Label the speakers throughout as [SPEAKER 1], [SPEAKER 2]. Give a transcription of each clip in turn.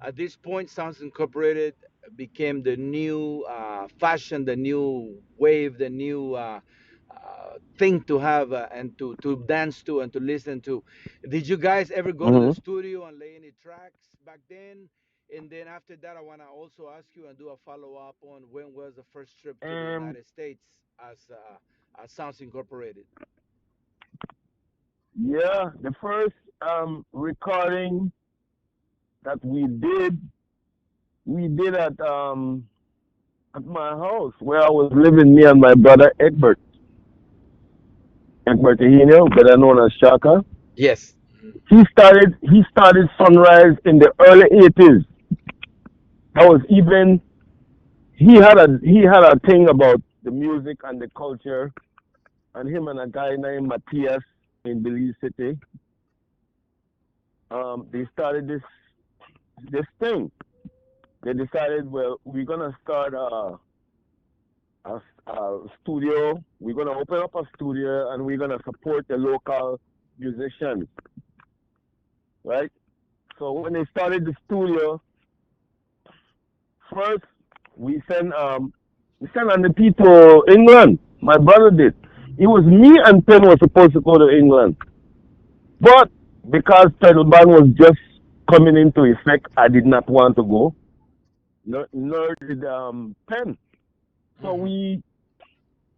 [SPEAKER 1] At this point, Sounds Incorporated became the new fashion, the new wave, the new thing to have and to dance to and to listen to. Did you guys ever go to the
[SPEAKER 2] Hmm.
[SPEAKER 1] studio and lay any tracks back then? And then after that, I want to also ask you and do a follow up on when was the first trip to the
[SPEAKER 2] Um,
[SPEAKER 1] United States as Sounds Incorporated?
[SPEAKER 2] yeah, the first recording that we did at my house where I was living, me and my brother Egbert Higinio, better known as Shaka.
[SPEAKER 1] Yes.
[SPEAKER 2] He started Sunrise in the early 80s. That was even he had a thing about the music and the culture, and him and a guy named Matthias in Belize City. They started this thing. They decided, well, we're gonna start a studio. We're gonna open up a studio, and we're gonna support the local musicians, right? So when they started the studio, first we sent we sent on the people to England. My brother did. It was me and Pen was supposed to go to England, but because title ban was just coming into effect, I did not want to go. Nor did Pen. So
[SPEAKER 1] Hmm.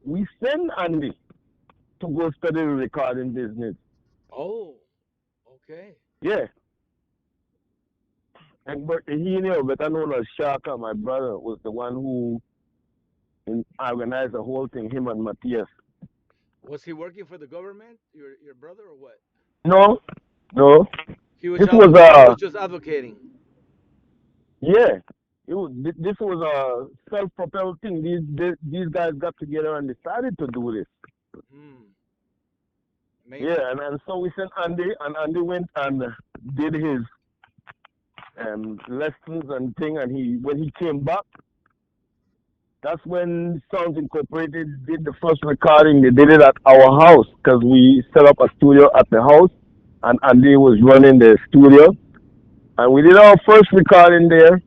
[SPEAKER 2] we sent Andy to go study the recording business.
[SPEAKER 1] Oh, okay.
[SPEAKER 2] Yeah, and but he knew, better known as Shaka, my brother, was the one who organized the whole thing. Him and Matthias.
[SPEAKER 1] Was he working for the government, your brother, or what?
[SPEAKER 2] No, no. This was
[SPEAKER 1] He was just advocating.
[SPEAKER 2] yeah. This was a self-propelled thing. These guys got together and decided to do this.
[SPEAKER 1] Hmm.
[SPEAKER 2] Yeah,
[SPEAKER 1] Amazing.
[SPEAKER 2] and so we sent Andy, and Andy went and did his lessons and thing. And he when he came back, that's when Sounds Incorporated did the first recording. They did it at our house because we set up a studio at the house, and Andy was running the studio. And we did our first recording there.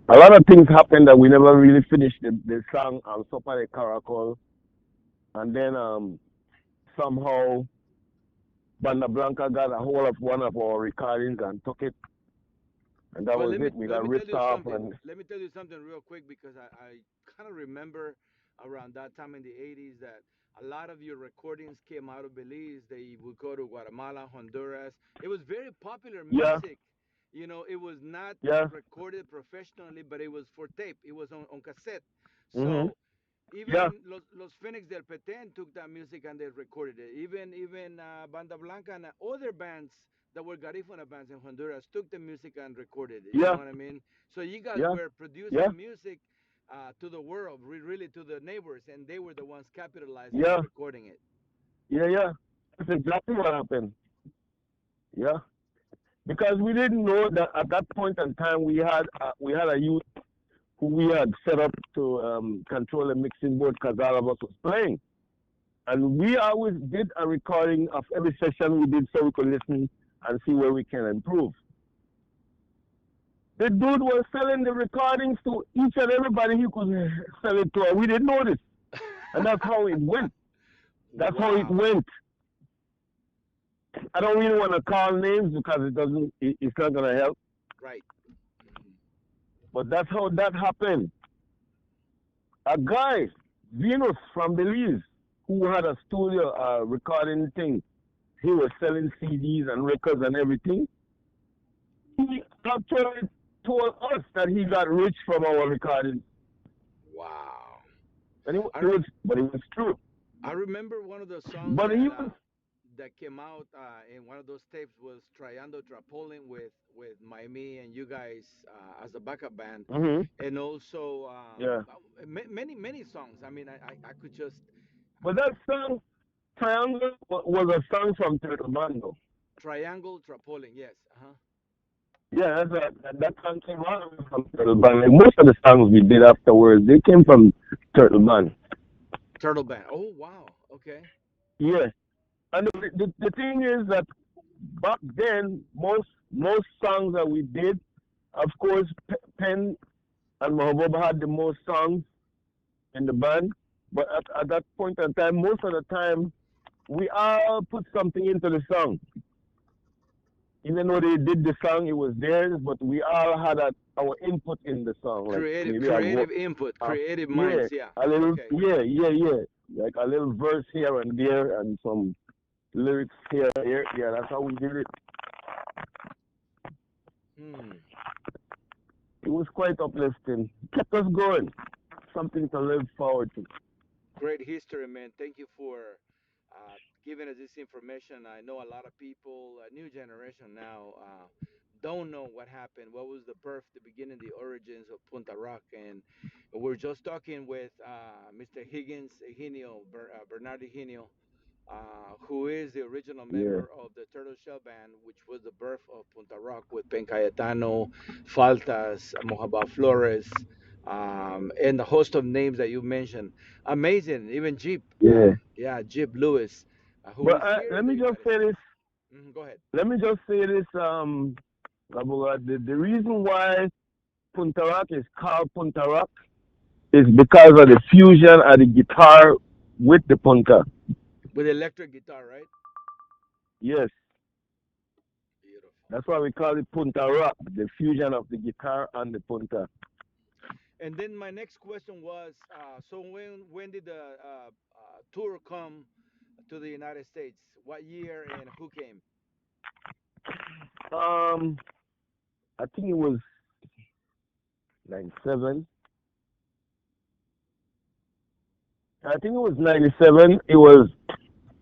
[SPEAKER 2] A lot of things happened that we never really finished the song on Sopa de Caracol. And then somehow Banda Blanca got a hold of one of our recordings and took it. And that
[SPEAKER 1] Well,
[SPEAKER 2] was it. We
[SPEAKER 1] let
[SPEAKER 2] got
[SPEAKER 1] me tell
[SPEAKER 2] ripped
[SPEAKER 1] you
[SPEAKER 2] off.
[SPEAKER 1] something.
[SPEAKER 2] And
[SPEAKER 1] Let me tell you something real quick because I kind of remember around that time in the 80s that a lot of your recordings came out of Belize. They would go to Guatemala, Honduras. It was very popular
[SPEAKER 2] yeah,
[SPEAKER 1] music. You know, it was not
[SPEAKER 2] yeah,
[SPEAKER 1] recorded professionally, but it was for tape. It was on cassette.
[SPEAKER 2] hmm,
[SPEAKER 1] So
[SPEAKER 2] yeah,
[SPEAKER 1] even Los Phoenix del Petén took that music and they recorded it. Even Banda Blanca and other bands that were Garifuna bands in Honduras took the music and recorded it. You know
[SPEAKER 2] yeah,
[SPEAKER 1] what I mean? So you guys
[SPEAKER 2] yeah,
[SPEAKER 1] were
[SPEAKER 2] yeah,
[SPEAKER 1] producing music to the world, really to the neighbors, and they were the ones capitalizing and
[SPEAKER 2] yeah,
[SPEAKER 1] recording it.
[SPEAKER 2] yeah, yeah. That's exactly what happened. Yeah. Because we didn't know that at that point in time we had a youth who we had set up to control the mixing board because all of us was playing. And we always did a recording of every session we did so we could listen and see where we can improve. The dude was selling the recordings to each and everybody he could sell it to, and we didn't know this. And that's how it went. That's how it
[SPEAKER 1] Wow.
[SPEAKER 2] went. I don't really want to call names because it's not gonna help.
[SPEAKER 1] Right. Mhm.
[SPEAKER 2] But that's how that happened. A guy, Venus from Belize, who had a studio recording thing. He was selling CDs and records and everything. He actually told us that he got rich from our recording,
[SPEAKER 1] Wow.
[SPEAKER 2] and
[SPEAKER 1] I
[SPEAKER 2] it was,
[SPEAKER 1] rem-
[SPEAKER 2] but it was true.
[SPEAKER 1] I remember one of the songs
[SPEAKER 2] But he was,
[SPEAKER 1] that came out in one of those tapes was Triando Trapolin with Mime and you guys as a backup band,
[SPEAKER 2] hmm,
[SPEAKER 1] and also
[SPEAKER 2] yeah.
[SPEAKER 1] many songs. I mean, I could just
[SPEAKER 2] But that song, Triangle, was a song from Turtle Bando.
[SPEAKER 1] Triangle Trapolin. Yes. Uh-huh.
[SPEAKER 2] Yeah, that song came out from Turtle Band. Like most of the songs we did afterwards, they came from Turtle Band.
[SPEAKER 1] Turtle Band. Oh wow. Okay.
[SPEAKER 2] Yeah. And the thing is that back then, most songs that we did, of course, Pen and Mohobub had the most songs in the band. But at that point in time, most of the time, we all put something into the song. Even though they did the song, it was theirs, but we all had our input in the song. Like maybe
[SPEAKER 1] Creative input,
[SPEAKER 2] uh,
[SPEAKER 1] creative
[SPEAKER 2] yeah,
[SPEAKER 1] minds. Yeah.
[SPEAKER 2] a little,
[SPEAKER 1] Okay.
[SPEAKER 2] yeah, like a little verse here and there, and some lyrics here, there. Yeah, that's how we did it.
[SPEAKER 1] Hmm.
[SPEAKER 2] It was quite uplifting. Kept us going. Something to live forward to.
[SPEAKER 1] Great history, man. Thank you for giving us this information. I know a lot of people, a new generation now, don't know what happened. What was the birth, the beginning, the origins of Punta Rock? And we're just talking with Mr. Higgins, Bernard Higinio, who is the original
[SPEAKER 2] Yeah,
[SPEAKER 1] member of the Turtle Shell Band, which was the birth of Punta Rock with Pen Cayetano, Faltas, Mohobub Flores, and the host of names that you mentioned. Amazing, even Jeep,
[SPEAKER 2] yeah.
[SPEAKER 1] yeah, Jeep Lewis, who
[SPEAKER 2] But
[SPEAKER 1] is here in
[SPEAKER 2] let
[SPEAKER 1] the
[SPEAKER 2] me just
[SPEAKER 1] United
[SPEAKER 2] say
[SPEAKER 1] States.
[SPEAKER 2] this.
[SPEAKER 1] Go ahead.
[SPEAKER 2] Let me just say this. Labuga, the reason why Punta Rock is called Punta Rock is because of the fusion of the guitar with the punta.
[SPEAKER 1] With electric guitar, right?
[SPEAKER 2] Yes,
[SPEAKER 1] Beautiful.
[SPEAKER 2] that's why we call it Punta Rock, the fusion of the guitar and the punta.
[SPEAKER 1] And then my next question was, so when did the tour come to the United States? What year and who came?
[SPEAKER 2] Um, I think it was 97. I think it was 97. It was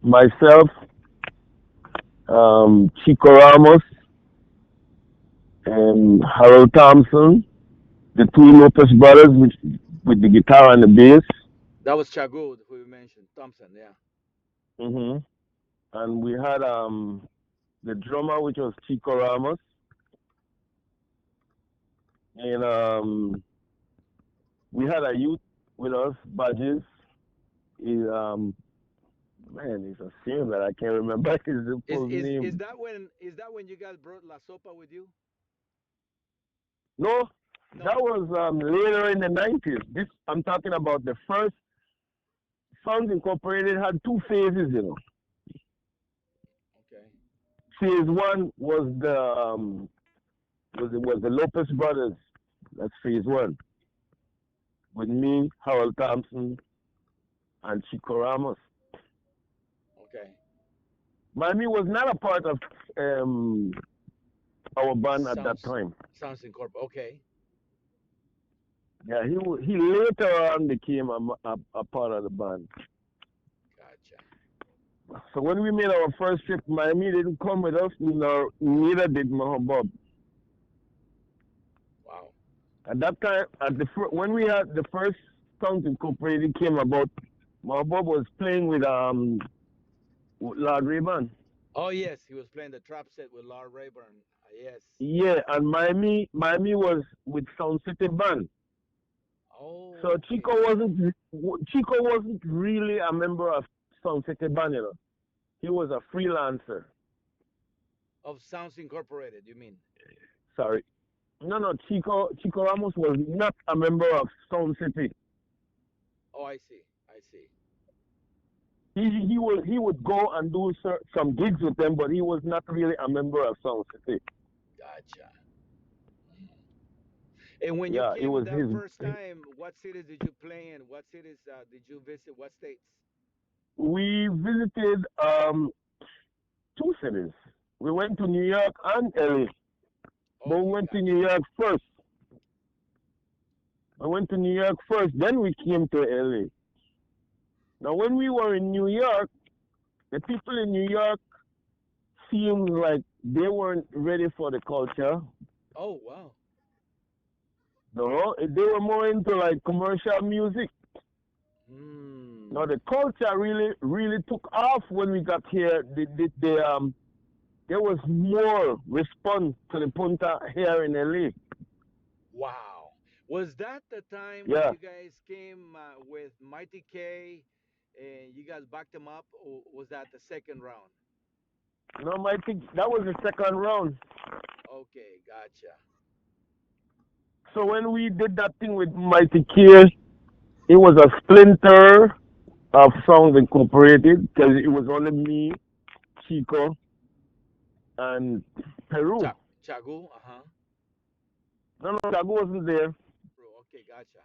[SPEAKER 2] myself, Chico Ramos, and Harold Thompson, the two Lopez brothers with the guitar and the bass.
[SPEAKER 1] That was Chagu, who you mentioned, Thompson. Yeah.
[SPEAKER 2] Hmm. And we had the drummer, which was Chico Ramos, and we had a youth with us, Badges. He, man, it's a shame that I can't remember his full
[SPEAKER 1] Is
[SPEAKER 2] name.
[SPEAKER 1] that when you guys brought La Sopa with you?
[SPEAKER 2] No, that
[SPEAKER 1] No.
[SPEAKER 2] was later in the 90s. This I'm talking about the first Sounds Incorporated had two phases, you know.
[SPEAKER 1] Okay.
[SPEAKER 2] Phase one was the Lopez brothers. That's phase one with me, Harold Thompson, and Chico Ramos.
[SPEAKER 1] Okay.
[SPEAKER 2] Miami was not a part of um, our band at that
[SPEAKER 1] Sounds
[SPEAKER 2] time.
[SPEAKER 1] sounds incorporated. Okay.
[SPEAKER 2] Yeah, he later on became a part of the band.
[SPEAKER 1] Gotcha.
[SPEAKER 2] So when we made our first trip, Miami didn't come with us. Neither did Mohobub.
[SPEAKER 1] Wow.
[SPEAKER 2] At that time, when we had the first Sounds Incorporated came about, Mohobub was playing with Lord Rayburn.
[SPEAKER 1] Oh yes, he was playing the trap set with Lord Rayburn. Yes.
[SPEAKER 2] Yeah, and Miami was with Sound City Band.
[SPEAKER 1] Oh,
[SPEAKER 2] So
[SPEAKER 1] okay.
[SPEAKER 2] Chico wasn't really a member of Sound City Band, you know. He was a freelancer.
[SPEAKER 1] Of Sounds Incorporated, you mean?
[SPEAKER 2] Sorry. No, Chico Ramos was not a member of Sound City.
[SPEAKER 1] Oh, I see. I see.
[SPEAKER 2] He would go and do some gigs with them, but he was not really a member of Sound City.
[SPEAKER 1] Gotcha. And when you
[SPEAKER 2] Yeah, it
[SPEAKER 1] came
[SPEAKER 2] was
[SPEAKER 1] that first time, what cities did you play in? What cities did you visit? What states?
[SPEAKER 2] we visited two cities. We went to New York and LA. But we
[SPEAKER 1] Okay,
[SPEAKER 2] went to New
[SPEAKER 1] gotcha.
[SPEAKER 2] York first. I went to New York first, then we came to LA. Now when we were in New York, the people in New York seemed like they weren't ready for the culture.
[SPEAKER 1] Oh, wow.
[SPEAKER 2] No, they were more into like commercial music. Now
[SPEAKER 1] Hmm.
[SPEAKER 2] the culture really took off when we got here. There was more response to the punta here in LA.
[SPEAKER 1] Wow. Was that the time when
[SPEAKER 2] Yeah,
[SPEAKER 1] you guys came with Mighty K and you guys backed them up, or was that the second round?
[SPEAKER 2] No, that was the second round.
[SPEAKER 1] Okay, gotcha.
[SPEAKER 2] So when we did that thing with Mighty K, it was a splinter of Songs Incorporated because it was only me, Chico, and Peru.
[SPEAKER 1] Chagu, uh-huh.
[SPEAKER 2] No, no, Chagu wasn't there.
[SPEAKER 1] Bro, okay, gotcha.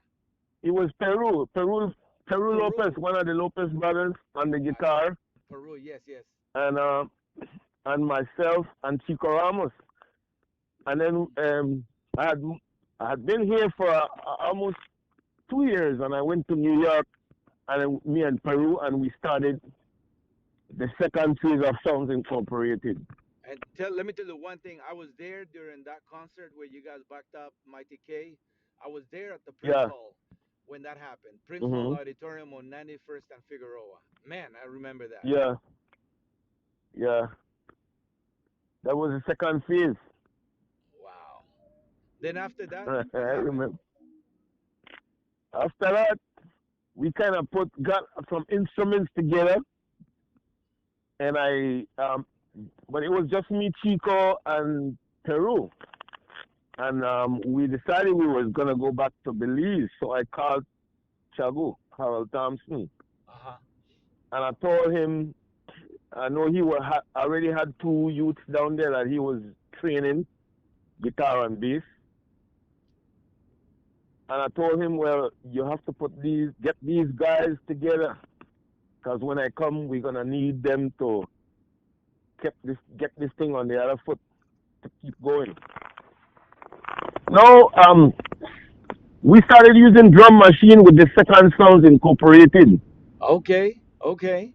[SPEAKER 2] It was Peru Lopez,
[SPEAKER 1] Peru.
[SPEAKER 2] one of the Lopez brothers, on the
[SPEAKER 1] Gotcha.
[SPEAKER 2] guitar,
[SPEAKER 1] Peru, yes, yes.
[SPEAKER 2] and myself and Chico Ramos. And then I had I had been here for almost 2 years, and I went to New York, and then me and Peru, and we started the second phase of Sounds Incorporated.
[SPEAKER 1] And let me tell you one thing. I was there during that concert where you guys backed up Mighty K. I was there at the Prince
[SPEAKER 2] Yeah.
[SPEAKER 1] Hall when that happened. Prince Hall
[SPEAKER 2] Mhm.
[SPEAKER 1] Auditorium on 91st and Figueroa. Man, I remember that.
[SPEAKER 2] Yeah. Yeah. That was the second phase.
[SPEAKER 1] Wow. Then after that,
[SPEAKER 2] I
[SPEAKER 1] what happened?
[SPEAKER 2] remember. After that, we kind of got some instruments together, and but it was just me, Chico, and Peru, and we decided we was gonna go back to Belize. So I called Chagu, Harold Thompson,
[SPEAKER 1] Uh-huh.
[SPEAKER 2] and I told him I know already had two youths down there that he was training guitar and bass, and I told him, well, you have to get these guys together, because when I come, we're gonna need them to get this thing on the other foot to keep going. No, we started using drum machine with the Second Sounds Incorporated.
[SPEAKER 1] Okay, okay.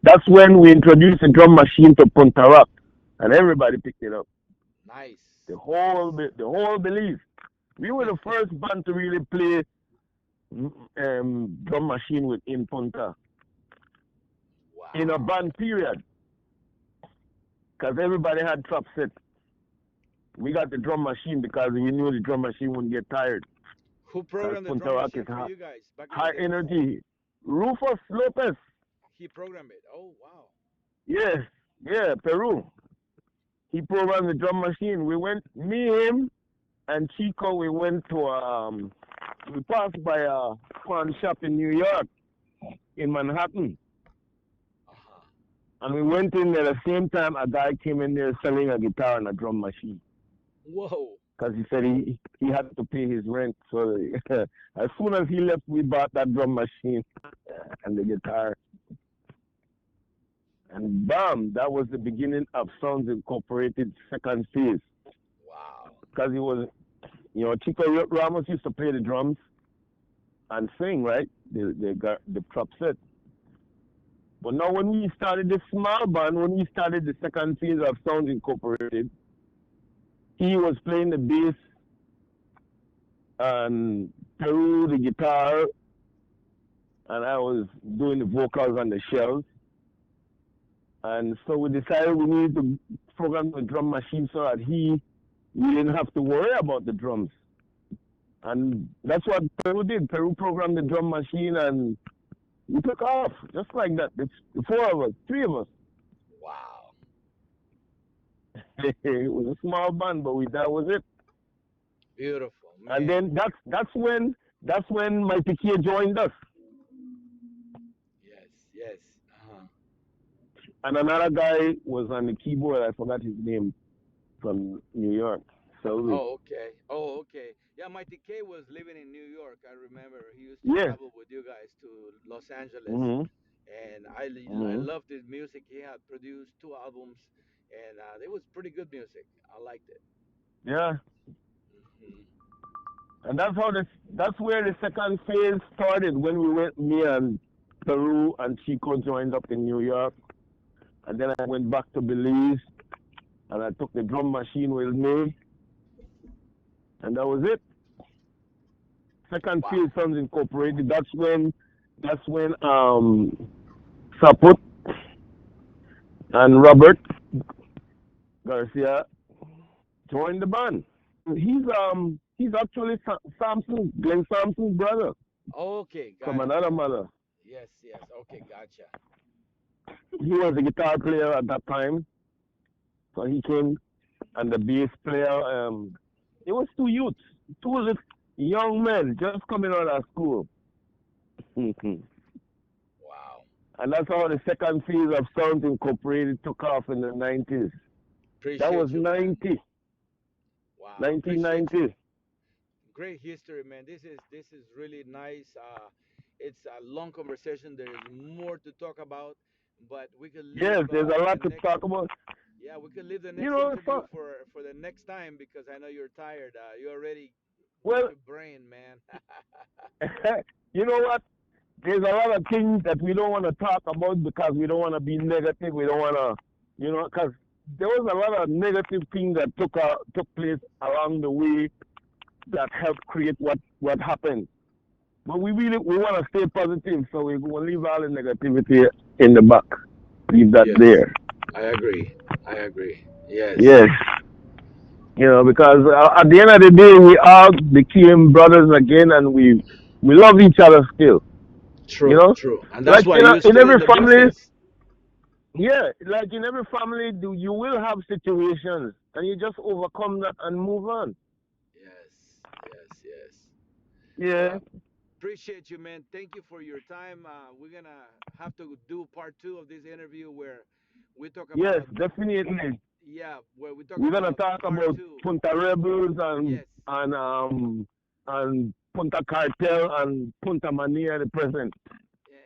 [SPEAKER 2] That's when we introduced the drum machine to Punta Rock, and everybody picked it up.
[SPEAKER 1] Nice,
[SPEAKER 2] The
[SPEAKER 1] nice.
[SPEAKER 2] the whole belief. We were the first band to really play drum machine in Punta in a
[SPEAKER 1] Wow.
[SPEAKER 2] band period, because everybody had trap set. We got the drum machine because we knew the drum machine wouldn't get tired.
[SPEAKER 1] Who
[SPEAKER 2] Because
[SPEAKER 1] programmed the
[SPEAKER 2] Punta
[SPEAKER 1] drum
[SPEAKER 2] Rock is
[SPEAKER 1] machine for you guys back in the
[SPEAKER 2] high
[SPEAKER 1] days?
[SPEAKER 2] energy. Rufus Lopez.
[SPEAKER 1] He programmed it. Oh, wow.
[SPEAKER 2] Yeah, yeah, Peru. He programmed the drum machine. We went, me, him, and Chico. We passed by a pawn shop in New York, in Manhattan,
[SPEAKER 1] Uh-huh.
[SPEAKER 2] and we went in there at the same time. A guy came in there selling a guitar and a drum machine
[SPEAKER 1] Whoa.
[SPEAKER 2] because he said he had to pay his rent. So as soon as he left, we bought that drum machine and the guitar. And bam, that was the beginning of Sounds Incorporated second phase.
[SPEAKER 1] Wow.
[SPEAKER 2] Because he was, Chico Ramos used to play the drums and sing, right? The prop set. But now when we started the small band, when we started the second phase of Sounds Incorporated, he was playing the bass and Peru the guitar, and I was doing the vocals on the shells. And so we decided we needed to program the drum machine so that we didn't have to worry about the drums. And that's what Peru did. Peru programmed the drum machine and we took off just like that. It's the four of us, three of us.
[SPEAKER 1] Wow.
[SPEAKER 2] It was a small band, but that was it.
[SPEAKER 1] Beautiful,
[SPEAKER 2] And
[SPEAKER 1] man.
[SPEAKER 2] then that's when my Piquet joined us,
[SPEAKER 1] Yes, yes. Uh-huh.
[SPEAKER 2] and another guy was on the keyboard. I forgot his name from New York. Selby.
[SPEAKER 1] Oh, okay. Oh, okay. Yeah, Mighty K was living in New York. I remember he used to
[SPEAKER 2] Yeah.
[SPEAKER 1] travel with you guys to Los Angeles,
[SPEAKER 2] Mhm.
[SPEAKER 1] and I
[SPEAKER 2] Mhm.
[SPEAKER 1] loved his music. He had produced two albums, and it was pretty good music. I liked it.
[SPEAKER 2] Yeah.
[SPEAKER 1] Hmm.
[SPEAKER 2] And that's where the second phase started when we went. Me and Peru and Chico joined up in New York, and then I went back to Belize and I took the drum machine with me, and that was it. Second
[SPEAKER 1] Wow.
[SPEAKER 2] phase Sounds Incorporated. That's when Saput and Robert Garcia joined the band. He's actually Glenn Sampson's brother
[SPEAKER 1] Okay,
[SPEAKER 2] from
[SPEAKER 1] got it,
[SPEAKER 2] another
[SPEAKER 1] got it.
[SPEAKER 2] mother.
[SPEAKER 1] Yes, yes. Okay, gotcha.
[SPEAKER 2] He was a guitar player at that time, So he came, and the bass player, it was two youths, two young men just coming out of school. And
[SPEAKER 1] Wow.
[SPEAKER 2] that's how the second phase of Sounds Incorporated took off in the 90s. That was
[SPEAKER 1] Appreciate you, man.
[SPEAKER 2] 90,
[SPEAKER 1] Wow. Appreciate you.
[SPEAKER 2] 1990.
[SPEAKER 1] Great history, man. This is really nice. It's a long conversation. There is more to talk about, but we could
[SPEAKER 2] Yes,
[SPEAKER 1] leave
[SPEAKER 2] there's a
[SPEAKER 1] the
[SPEAKER 2] lot to
[SPEAKER 1] next.
[SPEAKER 2] talk about.
[SPEAKER 1] Yeah, we could leave the
[SPEAKER 2] You
[SPEAKER 1] next
[SPEAKER 2] know,
[SPEAKER 1] interview for the next time because I know you're tired. You already went
[SPEAKER 2] well,
[SPEAKER 1] to brain, man.
[SPEAKER 2] you know what? There's a lot of things that we don't want to talk about because we don't want to be negative. We don't want to, because there was a lot of negative things that took place along the way that helped create what happened. But we want to stay positive, so we will leave all the negativity in the back. Leave that
[SPEAKER 1] Yes,
[SPEAKER 2] there.
[SPEAKER 1] I agree. I agree. Yes.
[SPEAKER 2] Yes, because at the end of the day, we all became brothers again, and we love each other still. You
[SPEAKER 1] True,
[SPEAKER 2] know,
[SPEAKER 1] true. And that's
[SPEAKER 2] like
[SPEAKER 1] why you're
[SPEAKER 2] in
[SPEAKER 1] still in
[SPEAKER 2] every
[SPEAKER 1] the
[SPEAKER 2] family,
[SPEAKER 1] business.
[SPEAKER 2] yeah, like in every family, you will have situations, and you just overcome that and move on.
[SPEAKER 1] Yes, yes, yes.
[SPEAKER 2] Yeah.
[SPEAKER 1] Well, appreciate you, man. Thank you for your time. We're gonna have to do part two of this interview where we talk
[SPEAKER 2] Yes,
[SPEAKER 1] about,
[SPEAKER 2] definitely.
[SPEAKER 1] yeah, where we talk
[SPEAKER 2] We're gonna
[SPEAKER 1] about
[SPEAKER 2] talk
[SPEAKER 1] part
[SPEAKER 2] about
[SPEAKER 1] two.
[SPEAKER 2] Punta Rebels
[SPEAKER 1] Yes,
[SPEAKER 2] and Punta Cartel and Punta Mania at the present.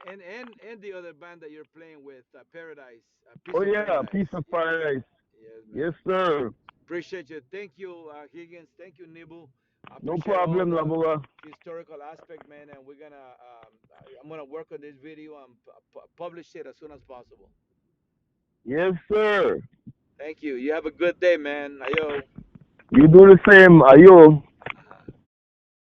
[SPEAKER 1] and the other band that you're playing with, Paradise, Piece
[SPEAKER 2] Oh
[SPEAKER 1] of
[SPEAKER 2] yeah,
[SPEAKER 1] Paradise.
[SPEAKER 2] piece of
[SPEAKER 1] Yes,
[SPEAKER 2] paradise.
[SPEAKER 1] yes,
[SPEAKER 2] Yes,
[SPEAKER 1] man.
[SPEAKER 2] sir.
[SPEAKER 1] Appreciate you. Thank you, Higgins. Thank you, Nibu. I
[SPEAKER 2] No
[SPEAKER 1] appreciate all
[SPEAKER 2] problem,
[SPEAKER 1] the
[SPEAKER 2] Labua.
[SPEAKER 1] historical aspect, man. And I'm gonna work on this video and publish it as soon as possible.
[SPEAKER 2] Yes, sir.
[SPEAKER 1] Thank you. You have a good day, man. Ayo.
[SPEAKER 2] You do the same. Ayo.